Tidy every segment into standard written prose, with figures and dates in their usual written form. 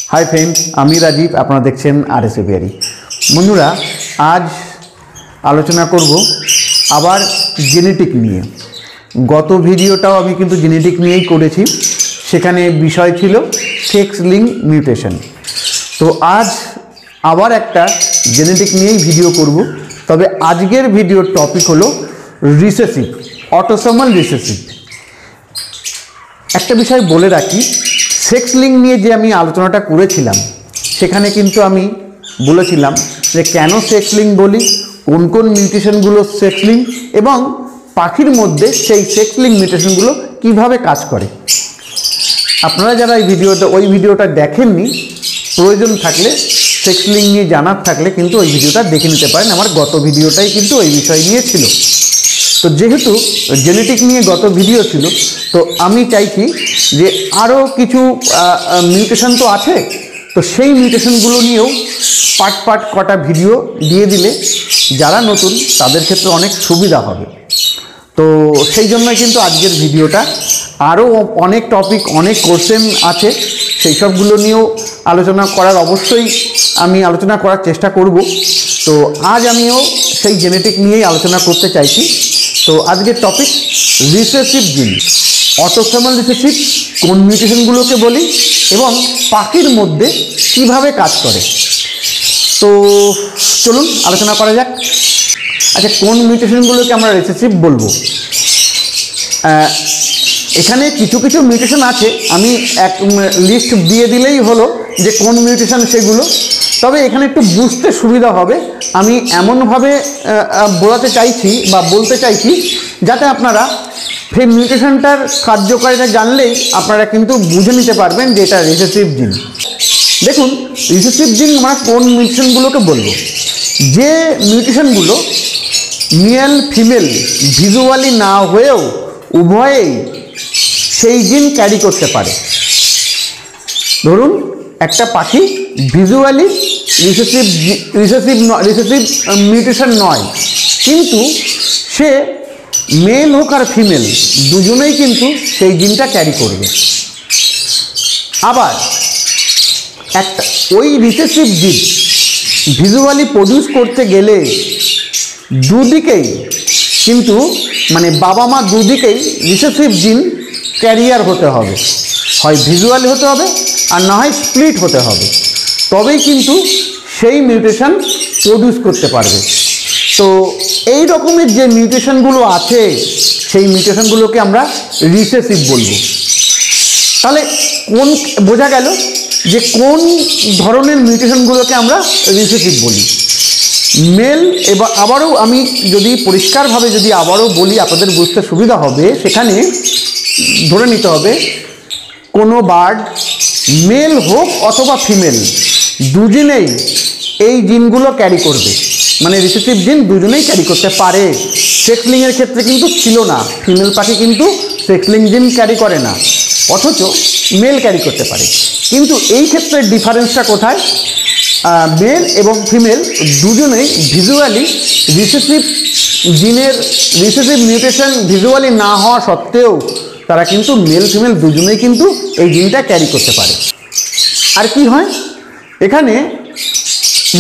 Hi friends आमी राजीव आपनारा देखছেন RS एवियारी। बंधुरा आज आलोचना करब आबार जेनेटिक निये। गत भिडियोटाओ आमी किन्तु जेनेटिक नियेई करेछि, सेखाने विषय छिलो सेक्स लिंक मिउटेशन। तो आज आबार एकटा जेनेटिक नियेई भिडियो करब। तबे आजकेर भिडियोर टपिक हलो रिसेसिव, ऑटोसोमाल रिसेसिव। एक विषय बोले राखी, सेक्स लिंक निये जे आमी आलोचनाटा करेछिलाम सेखाने किन्तु आमी बोलेछिलाम जे केन सेक्स लिंक बोली, कोन कोन मिउटेशनगुलो सेक्स लिंक एबं पाखिर मध्य सेई सेक्स लिंक मिउटेशनगुलो किभाबे काज करे। आपनारा जारा एई भिडियोटा ओई भिडियोटा देखेननि प्रयोजन थाकले सेक्स लिंक निये जानार थाकले किन्तु ओई भिडियोटा देखे निते पारेन। आमार गत भिडियोटाई किन्तु ओई विषय निये छिलो। तो जेहेतु जेनेटिक निये गत भिडियो छिलो तो आमी चाइछि जे आरो किछु मिउटेशन तो आछे, तो सेई मिउटेशनगुलो नियेओ पार्ट पार्ट कटा भिडियो दिए दिले जारा नतुन तादेर क्षेत्रे अनेक सुविधा होबे। तो सेई जन्य किन्तु आजकेर भिडियोटा आरो अनेक टपिक अनेक कोश्चेन आछे, सेई सबगुलो नियेओ आलोचना करार अवश्यई आमी आलोचना करार चेष्टा करब। तो आज आमिओ सेई जेनेटिक नियेई आलोचना करते चाइछि। तो आजकेर टपिक रिसेसिव जिन, ऑटोसोमाल रिसेसिव कोन मिउटेशनगुलोके बोली एवं पाखिर मध्य किभाबे काज करे। तो चलुन आलोचना करा जाक। अच्छा, कोन मिउटेशनगुलोके आमरा रिसेसिव बोलबो? एखाने किछु किछु मिउटेशन आछे, आमी एक लिस्ट दिए दिलेई हलो जे कोन मिउटेशन सेगुलो। तबे एखाने एकटु बुझते सुविधा होबे, आमी एमनभावे बोलाते चाइछि बा बोलते चाइछि जाते आपनारा সেই মিউটেশনটার কার্যকারিতা জানলেই আপনারা কিন্তু বুঝে নিতে পারবেন যে এটা রিসেসিভ জিন। দেখুন, রিসেসিভ জিন আমরা কোন মিউটেশনগুলোকে বলবো? যে মিউটেশনগুলো মেল ফিমেল ভিজুয়ালি না হয়েও উভয়েই সেই জিন ক্যারি করতে পারে। ধরুন একটা পাখি ভিজুয়ালি রিসেসিভ মিউটেশন নয়, কিন্তু সে मेल হোক আর ফিমেল দুজনেই কিন্তু সেই জিনটা ক্যারি করবে। আবার একটা ওই রিসেসিভ জিন ভিজুয়ালি প্রডিউস করতে গেলে দুদিকেই কিন্তু মানে বাবা মা দুদিকেই রিসেসিভ জিন ক্যারিয়ার হতে হবে, হয় ভিজুয়ালি হতে হবে আর না হয় স্প্লিট হতে হবে, তবেই কিন্তু সেই মিউটেশন প্রডিউস করতে পারবে। তো এই রকমের যে মিউটেশনগুলো আছে সেই মিউটেশনগুলোকে আমরা রিসেসিভ বলবো। তাহলে কোন বোঝা গেল যে কোন ধরনের মিউটেশনগুলোকে আমরা রিসেসিভ বলি। মেল এবার আবারও আমি যদি পরিষ্কারভাবে যদি আবারও বলি আপনাদের বুঝতে সুবিধা হবে, সেখানে ধরে নিতে হবে কোনো বার্ড মেল হোক অথবা ফিমেল দুজনেই এই জিনগুলো ক্যারি করবে, মানে রিসেসিভ জিন দুজনেই ক্যারি করতে পারে। সেক্স লিংয়ের ক্ষেত্রে কিন্তু ছিল না, ফিমেল পাখি কিন্তু সেক্স লিং জিন ক্যারি করে না, অথচ মেল ক্যারি করতে পারে। কিন্তু এই ক্ষেত্রে ডিফারেন্সটা কোথায়? মেল এবং ফিমেল দুজনেই ভিজুয়ালি রিসেসিভ জিনের রিসেসিভ মিউটেশন ভিজুয়ালি না হওয়া সত্ত্বেও তারা কিন্তু মেল ফিমেল দুজনেই কিন্তু এই জিনটা ক্যারি করতে পারে। আর কি হয়, এখানে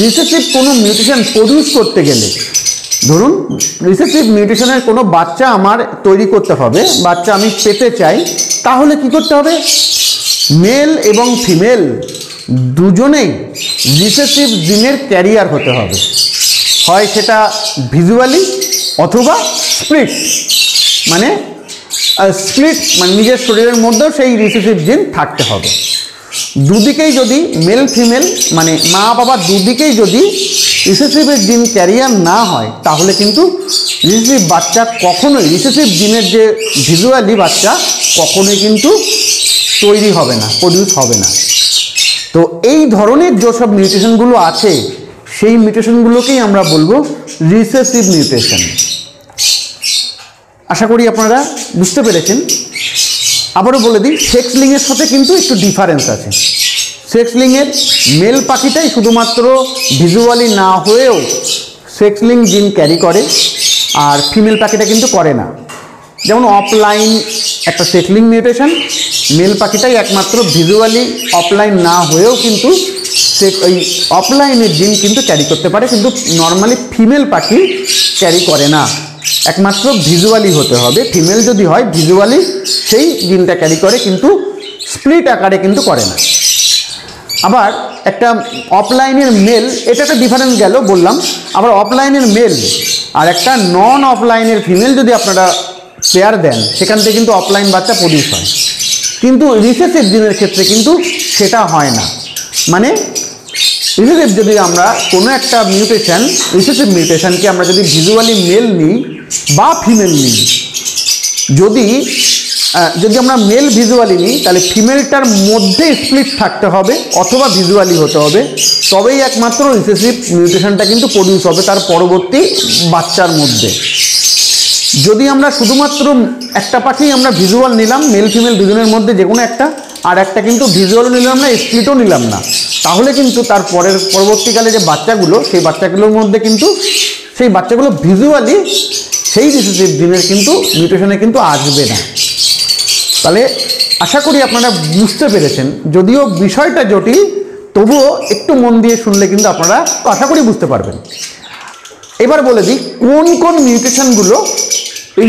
রিসেসিভ কোনো মিউটেশন প্রডিউস করতে গেলে, ধরুন রিসেসিভ মিউটেশনের কোনো বাচ্চা আমার তৈরি করতে হবে, বাচ্চা আমি পেতে চাই, তাহলে কি করতে হবে? মেল এবং ফিমেল দুজনেই রিসেসিভ জিনের ক্যারিয়ার হতে হবে, হয় সেটা ভিজুয়ালি অথবা স্প্লিট, মানে নিজের শরীরের মধ্যেও সেই রিসেসিভ জিন থাকতে হবে। দুদিকেই যদি মেল ফিমেল মানে মা বাবা দুদিকেই যদি রিসেসিভের জিন ক্যারিয়ার না হয়, তাহলে কিন্তু রিসেসিভ বাচ্চা কখনোই রিসেসিভ জিনের যে ভিজুয়ালি বাচ্চা কখনোই কিন্তু তৈরি হবে না, প্রডিউস হবে না। তো এই ধরনের যেসব মিউটেশনগুলো আছে সেই মিউটেশনগুলোকেই আমরা বলবো রিসেসিভ মিউটেশন। আশা করি আপনারা বুঝতে পেরেছেন। আবারও বলে দিই, সেক্স লিংয়ের সাথে কিন্তু একটু ডিফারেন্স আছে। সেক্স লিংয়ের মেল পাখিটাই শুধুমাত্র ভিজুয়ালি না হয়েও সেক্স লিং জিন ক্যারি করে, আর ফিমেল পাখিটা কিন্তু করে না। যেমন অফলাইন একটা সেক্স লিংক মিউটেশন মেল পাখিটাই একমাত্র ভিজুয়ালি অফলাইন না হয়েও কিন্তু সে ওই অফলাইনের জিন কিন্তু ক্যারি করতে পারে, কিন্তু নর্মালি ফিমেল পাখি ক্যারি করে না, একমাত্র ভিজুয়ালি হতে হবে। ফিমেল যদি হয় ভিজুয়ালি সেই জিনটা ক্যারি করে, কিন্তু স্প্লিট আকারে কিন্তু করে না। আবার একটা অফলাইনের মেল, এটা একটা ডিফারেন্স গেল বললাম। আবার অফলাইনের মেল আর একটা নন অফলাইনের ফিমেল যদি আপনারা পেয়ার দেন, সেখান থেকে কিন্তু অফলাইন বাচ্চা প্রডিউস হয়, কিন্তু রিসেসিভ জিনের ক্ষেত্রে কিন্তু সেটা হয় না। মানে রিসেসিভ যদি আমরা কোনো একটা মিউটেশন, রিসেসিভ মিউটেশনকে আমরা যদি ভিজুয়ালি মেল নিই বা ফিমেল নিই, যদি আমরা মেল ভিজুয়ালি নিই তাহলে ফিমেলটার মধ্যে স্প্লিট থাকতে হবে অথবা ভিজুয়ালি হতে হবে, তবেই একমাত্র রিসেসিভ মিউটেশনটা কিন্তু প্রডিউস হবে তার পরবর্তী বাচ্চার মধ্যে। যদি আমরা শুধুমাত্র একটা পাখি আমরা ভিজুয়াল নিলাম, মেল ফিমেল দুজনের মধ্যে যে কোনো একটা, আর একটা কিন্তু ভিজুয়ালও নিলাম না, স্প্লিটও নিলাম না, তাহলে কিন্তু তার পরবর্তীকালে যে বাচ্চাগুলো, সেই বাচ্চাগুলোর মধ্যে কিন্তু সেই বাচ্চাগুলো ভিজুয়ালি সেই রিসেসিভ জিনের কিন্তু মিউটেশনে কিন্তু আসবে না। তাহলে আশা করি আপনারা বুঝতে পেরেছেন, যদিও বিষয়টা জটিল তবুও একটু মন দিয়ে শুনলে কিন্তু আপনারা আশা করি বুঝতে পারবেন। এবার বলে দিই কোন কোন মিউটেশনগুলো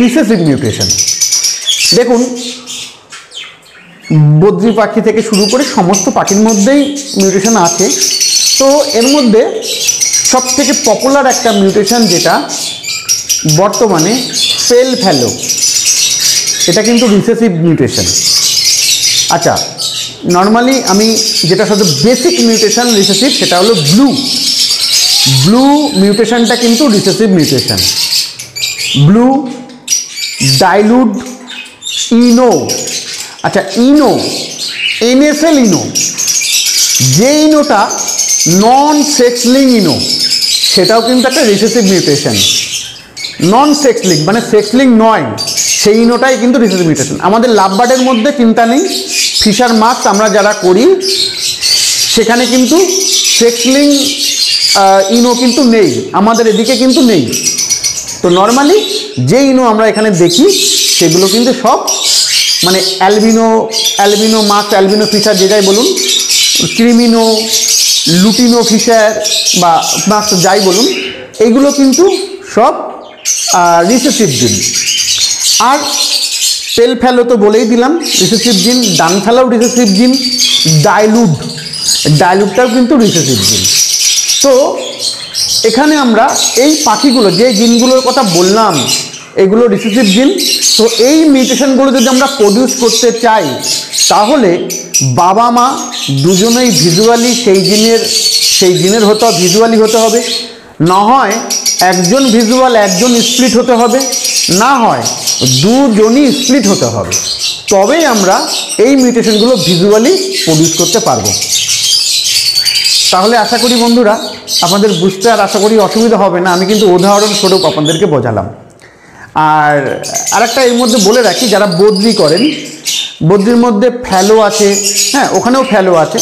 রিসেসিভ মিউটেশন। দেখুন, বদ্রি পাখি থেকে শুরু করে সমস্ত পাখির মধ্যেই মিউটেশন আছে। তো এর মধ্যে সবথেকে পপুলার একটা মিউটেশন যেটা বর্তমানে পেল ফ্যালো, এটা কিন্তু রিসেসিভ মিউটেশন। আচ্ছা, নর্মালি আমি যেটা সবচেয়ে বেসিক মিউটেশন রিসেসিভ সেটা হলো ব্লু মিউটেশনটা কিন্তু রিসেসিভ মিউটেশন। ব্লু, ডাইলুড, ইনো। আচ্ছা, ইনো, NSL ইনো, যে ইনোটা নন সেক্সলিং ইনো, সেটাও কিন্তু একটা রিসেসিভ মিউটেশন। নন সেক্সলিং মানে সেক্সলিং নয়, সেই ইনোটাই কিন্তু রিসেসিভ মিউটেশন। আমাদের লাভবার্ডের মধ্যে চিন্তা নেই, ফিশার মাছ আমরা যারা করি সেখানে কিন্তু সেক্সলিং ইনো কিন্তু নেই, আমাদের এদিকে কিন্তু নেই। তো নর্মালি যে ইনো আমরা এখানে দেখি সেগুলো কিন্তু সব মানে অ্যালবিনো মাছ, অ্যালবিনো ফিশার যে যাই বলুন, ক্রিমিনো, লুটিনো ফিশার বা মাছ যাই বলুন, এইগুলো কিন্তু সব রিসেসিভ জিন। আর পেল ফ্যালো তো বলেই দিলাম রিসেসিভ জিন, ডান ফ্যালো রিসেসিভ জিন, ডাইলুডটাও কিন্তু রিসেসিভ জিন। তো এখানে আমরা এই পাখিগুলো যে জিনগুলোর কথা বললাম এগুলো রিসেসিভ জিন। তো এই মিউটেশনগুলো যদি আমরা প্রডিউস করতে চাই তাহলে বাবা মা দুজনেই ভিজুয়ালি সেই জিনের ভিজুয়ালি হতে হবে, না হয় একজন ভিজুয়াল একজন স্প্লিট হতে হবে, না হয় দুজনই স্প্লিট হতে হবে, তবেই আমরা এই মিউটেশনগুলো ভিজুয়ালি প্রডিউস করতে পারবো। তাহলে আশা করি বন্ধুরা আপনাদের বুঝতে আর আশা করি অসুবিধা হবে না, আমি কিন্তু উদাহরণস্বরূপ আপনাদেরকে বোঝালাম। আর আরেকটা এর মধ্যে বলে রাখি, যারা বদ্রি করেন, বদ্রির মধ্যে ফ্যালো আছে, হ্যাঁ ওখানেও ফ্যালো আছে,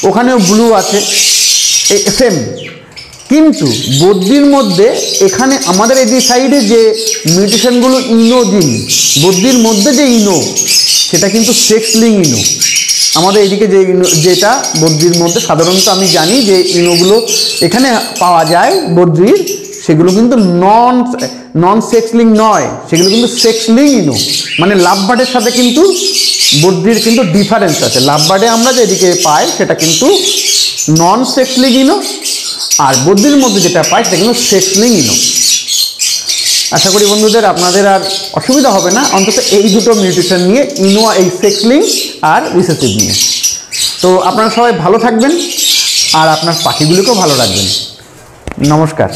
ওখানেও ব্লু আছে, সেম। কিন্তু বদ্রির মধ্যে এখানে আমাদের এই সাইডে যে মিউটেশনগুলো ইনো জিন, বদ্রির মধ্যে যে ইনো সেটা কিন্তু সেক্সলিং ইনো। আমাদের এইদিকে যে যেটা বদ্রির মধ্যে সাধারণত আমি জানি যে ইনোগুলো এখানে পাওয়া যায় বদ্রির, সেগুলো কিন্তু নন সেক্সলিং নয়, সেগুলো কিন্তু সেক্সলিং ইনো। মানে লাভবার্ডের সাথে কিন্তু বদ্রির কিন্তু ডিফারেন্স আছে। লাভবার্ডে আমরা যেদিকে পাই সেটা কিন্তু নন সেক্সলিং ইনো, আর বদ্রির মধ্যে যেটা পাই সেটা কিন্তু সেক্সলিং ইনো। আশা করি বন্ধুদের আপনাদের আর অসুবিধা হবে না, অন্তত এই দুটো মিউটেশন নিয়ে, ইনো এই সেক্সলিং আর রিসেসিভ নিয়ে। তো আপনারা সবাই ভালো থাকবেন আর আপনার পাখিগুলোকেও ভালো রাখবেন। নমস্কার।